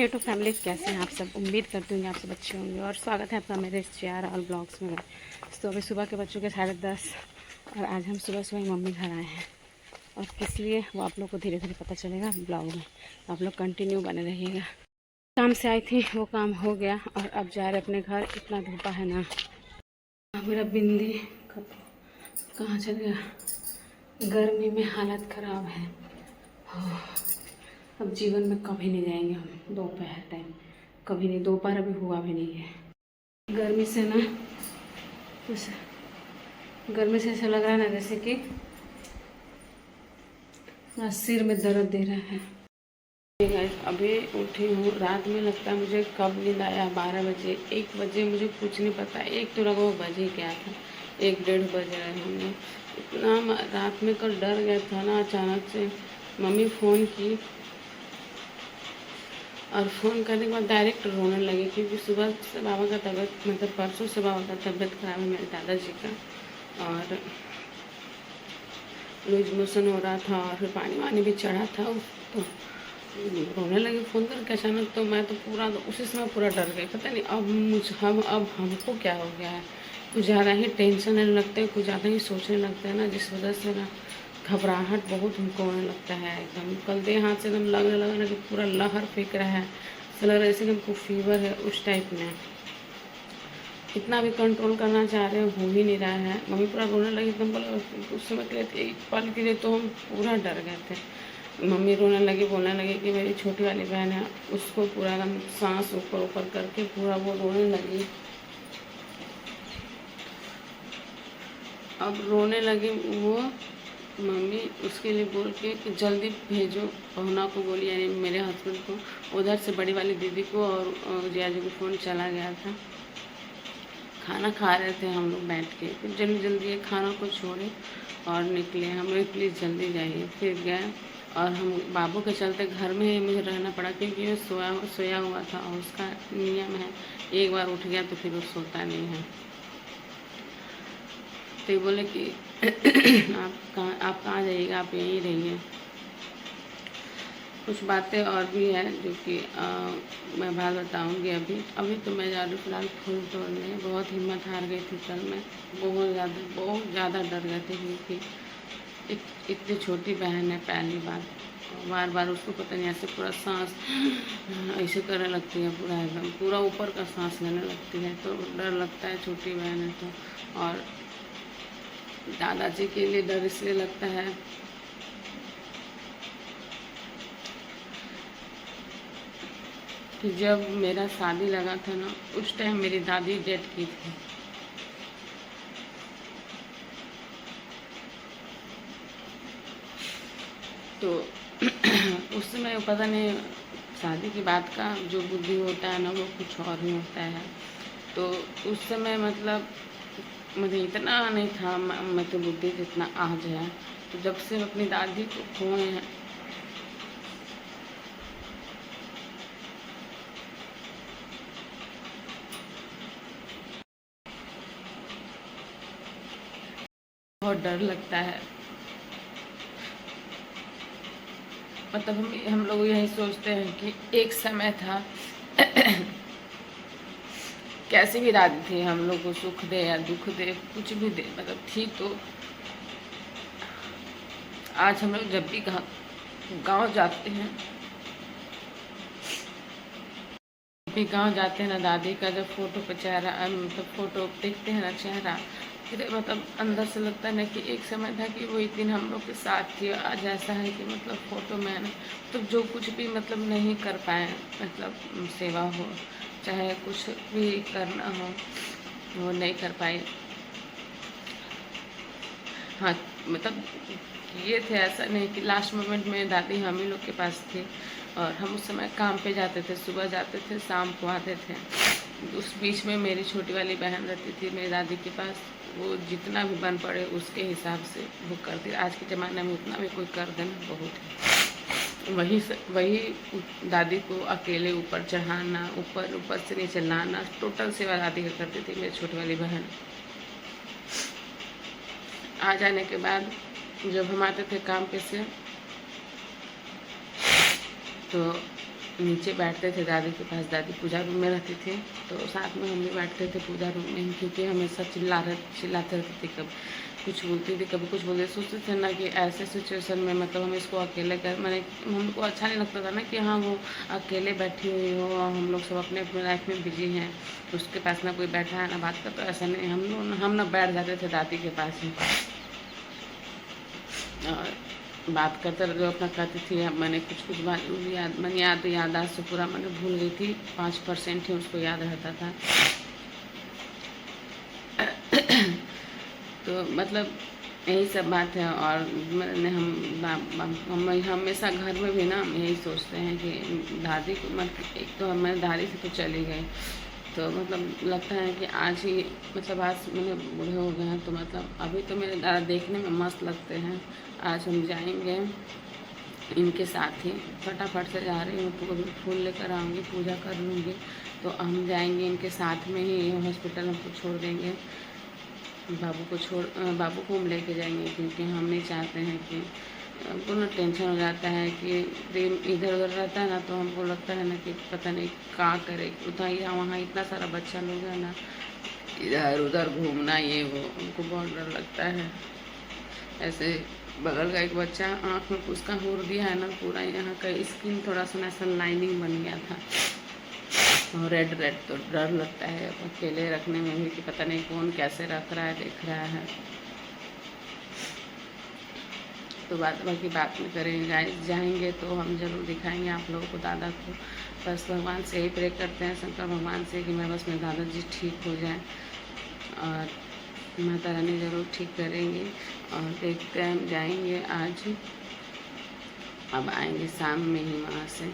YouTube family, कैसे हैं आप सब। उम्मीद करती हूँ आप सब अच्छे होंगे और स्वागत है आपका मेरे JR ऑल ब्लॉग्स में। तो अभी सुबह के बच्चों के 10:30 और आज हम सुबह सुबह मम्मी घर आए हैं और किस लिए वो आप लोग को धीरे धीरे पता चलेगा ब्लॉग में। आप लोग कंटिन्यू बने रहिएगा। काम से आई थी, वो काम हो गया और अब जा रहे अपने घर। इतना धूपा है ना, मेरा बिंदी कहाँ चल गया। गर्मी में हालत ख़राब है। अब जीवन में कभी नहीं जाएंगे हम दोपहर टाइम, कभी नहीं। दोपहर अभी हुआ भी नहीं है। गर्मी से ना कुछ, गर्मी से ऐसा लग रहा है ना जैसे कि सिर में दर्द दे रहा है। अभी उठी हूँ, रात में लगता है मुझे कब नींद आया, 12 बजे 1 बजे, मुझे कुछ नहीं पता। एक तो लगा वो बजे क्या था, 1-1:30 बज रहे होंगे। इतना रात में कल डर गया था ना, अचानक से मम्मी फ़ोन की और फ़ोन करने के बाद डायरेक्ट रोने लगे, क्योंकि सुबह से बाबा का तबीयत, मतलब परसों से बाबा का तबीयत ख़राब है, मेरे दादाजी का, और लूज मोशन हो रहा था और फिर पानी वानी भी चढ़ा था। तो रोने लगे फ़ोन करके अचानक। तो मैं तो पूरा उसी समय पूरा डर गई, पता नहीं अब हमको क्या हो गया है। कुछ ज़्यादा ही टेंशन लेने लगते हैं, कुछ ज़्यादा ही सोचने लगते हैं ना, जिस वजह से ना घबराहट बहुत हमको होने लगता है। एकदम कल दे हाथ से एकदम लगने लगा ना कि पूरा लहर फेंक रहा है, ऐसा लग रहा है जैसे कि हमको फीवर है, उस टाइप में। इतना भी कंट्रोल करना चाह रहे हैं, हो ही नहीं रहा है। मम्मी पूरा रोने लगी एकदम। बोला उस समय के लिए, एक पल के लिए तो हम पूरा डर गए थे। मम्मी रोने लगी, बोलने लगी कि मेरी छोटी वाली बहन है, उसको पूरा एकदम सांस ऊपर ऊपर करके पूरा वो रोने लगी। अब रोने लगी वो मम्मी, उसके लिए बोल के कि जल्दी भेजो पहुना को, बोली यानी मेरे हस्बैंड को। उधर से बड़ी वाली दीदी को और जिया जी को फ़ोन चला गया था। खाना खा रहे थे हम लोग बैठ के, फिर जल्दी जल्दी ये खाना को छोड़े और निकले। हम लोग प्लीज़ जल्दी जाइए। फिर गए और हम बाबू के चलते घर में ही मुझे रहना पड़ा, क्योंकि वो सोया हुआ था और उसका नियम है, एक बार उठ गया तो फिर वो सोता नहीं है। तो ये बोले कि आप कहाँ जाइएगा, आप यहीं रहिए। कुछ बातें और भी हैं जो कि मैं बात बताऊँगी। अभी तो मैं जा रही हूँ फिलहाल फूल तोड़ने। बहुत हिम्मत हार गई थी कल मैं, बहुत ज़्यादा डर गए थे, क्योंकि इतनी छोटी बहन है, पहली बार बार उसको पता नहीं ऐसे पूरा सांस ऐसे करने लगती है, पूरा एकदम पूरा ऊपर का सांस लेने लगती है, तो डर लगता है। छोटी बहन है तो, और दादाजी के लिए डर इसलिए लगता है कि जब मेरा शादी लगा था ना, उस टाइम मेरी दादी डेथ की थी। तो उस समय पता नहीं, शादी की बात का जो बुद्धि होता है ना, वो कुछ और ही होता है। तो उस समय मतलब मुझे इतना नहीं था मतलब बुद्धि जितना आज है। तो जब से अपनी दादी को खोए हैं, बहुत डर लगता है। मतलब हम लोग यही सोचते हैं कि एक समय था कैसी भी दादी थी, हम लोग को सुख दे या दुख दे, कुछ भी दे, मतलब थी। तो आज हम लोग जब भी गांव जाते हैं, ना दादी का जब फोटो पे चेहरा, मतलब फोटो देखते हैं ना चेहरा, फिर मतलब अंदर से लगता है ना कि एक समय था कि वो एक दिन हम लोग के साथ थी। आज ऐसा है कि मतलब फोटो में ना, तो जो कुछ भी मतलब नहीं कर पाए, मतलब सेवा हो चाहे कुछ भी करना हो, वो नहीं कर पाए। हाँ, मतलब ये थे, ऐसा नहीं कि लास्ट मोमेंट में दादी हम ही लोग के पास थी, और हम उस समय काम पे जाते थे, सुबह जाते थे, शाम को आते थे। उस बीच में मेरी छोटी वाली बहन रहती थी मेरी दादी के पास, वो जितना भी बन पड़े उसके हिसाब से वो करती। आज के ज़माने में उतना भी कोई कर देना बहुत है। वही दादी को अकेले ऊपर चढ़ाना, ऊपर से नीचे लाना, टोटल सेवा दादी का करती थी मेरी छोटी वाली बहन। आ जाने के बाद जब हम आते थे काम पे से, तो नीचे बैठते थे दादी के पास। दादी पूजा रूम में रहती थी, तो साथ में हम भी बैठते थे पूजा रूम में, क्योंकि हमेशा चिल्लाते रहती थी, कभी कुछ बोलती थी कभी कुछ बोलती। सोचते थे ना कि ऐसे सिचुएशन में मतलब हम इसको अकेले कर, मैंने हमको अच्छा नहीं लगता था ना कि हाँ वो अकेले बैठी हुई हो, हम लोग सब अपने अपने लाइफ में बिजी हैं, उसके पास ना कोई बैठा है ना बात कर। तो ऐसा नहीं, हम ना बैठ जाते थे दादी के पास ही और बात करते रहे, जो अपना कहती थी। अब मैंने कुछ बात मैंने याददाश्त से पूरा मैंने भूल गई थी, 5% ही उसको याद रहता था। तो मतलब यही सब बात है। और मैंने हम हमेशा घर में भी ना यही सोचते हैं कि दादी को मत, एक तो मैं दादी से तो चली गई, तो मतलब लगता है कि आज ही मतलब आज मैंने बूढ़े हो गए हैं, तो मतलब अभी तो मेरे दादा देखने में मस्त लगते हैं। आज हम जाएंगे इनके साथ ही, फटाफट से जा रही हूँ, फूल लेकर आऊँगी, पूजा कर लूँगी, तो हम जाएंगे इनके साथ में ही। हॉस्पिटल हमको छोड़ देंगे, बाबू को हम लेके जाएंगे, क्योंकि हम नहीं चाहते हैं कि हमको ना टेंशन हो जाता है कि प्रेम इधर उधर रहता है ना, तो हमको लगता है ना कि पता नहीं क्या करे, उतना वहाँ इतना सारा बच्चा लोग है ना, इधर उधर घूमना ये वो, हमको बहुत डर लगता है। ऐसे बगल का एक बच्चा आँख में उसका हुर दिया है ना, पूरा यहाँ का स्किन थोड़ा सा ऐसा लाइनिंग बन गया था, और रेड तो डर लगता है अकेले रखने में भी कि पता नहीं कौन कैसे रख रहा है, देख रहा है। तो बाकी बात में करेंगे, जाएंगे तो हम ज़रूर दिखाएंगे आप लोगों को दादा को। बस भगवान से ही प्रे करते हैं, शंकर भगवान से, कि मैं बस मेरे दादाजी ठीक हो जाए, और माता रानी ज़रूर ठीक करेंगी। और देखते हैं, हम जाएंगे आज, अब आएंगे शाम में ही वहाँ से।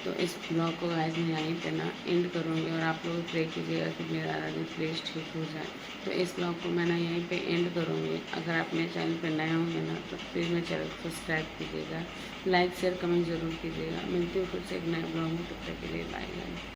तो इस ब्लॉग को गाइस मैं यहीं पे ना एंड करूँगी, और आप लोग प्रे कीजिएगा कि मेरा दादाजी प्लीज़ ठीक हो जाए। तो इस ब्लॉग को मैं ना यहीं पे एंड करूँगी। अगर आप मेरे चैनल पे नए होंगे ना, तो प्लीज़ मेरे चैनल को सब्सक्राइब कीजिएगा, लाइक शेयर कमेंट ज़रूर कीजिएगा। मिलती हूँ फिर से एक नए ब्लॉग में, तब तक के लिए बाय बाय।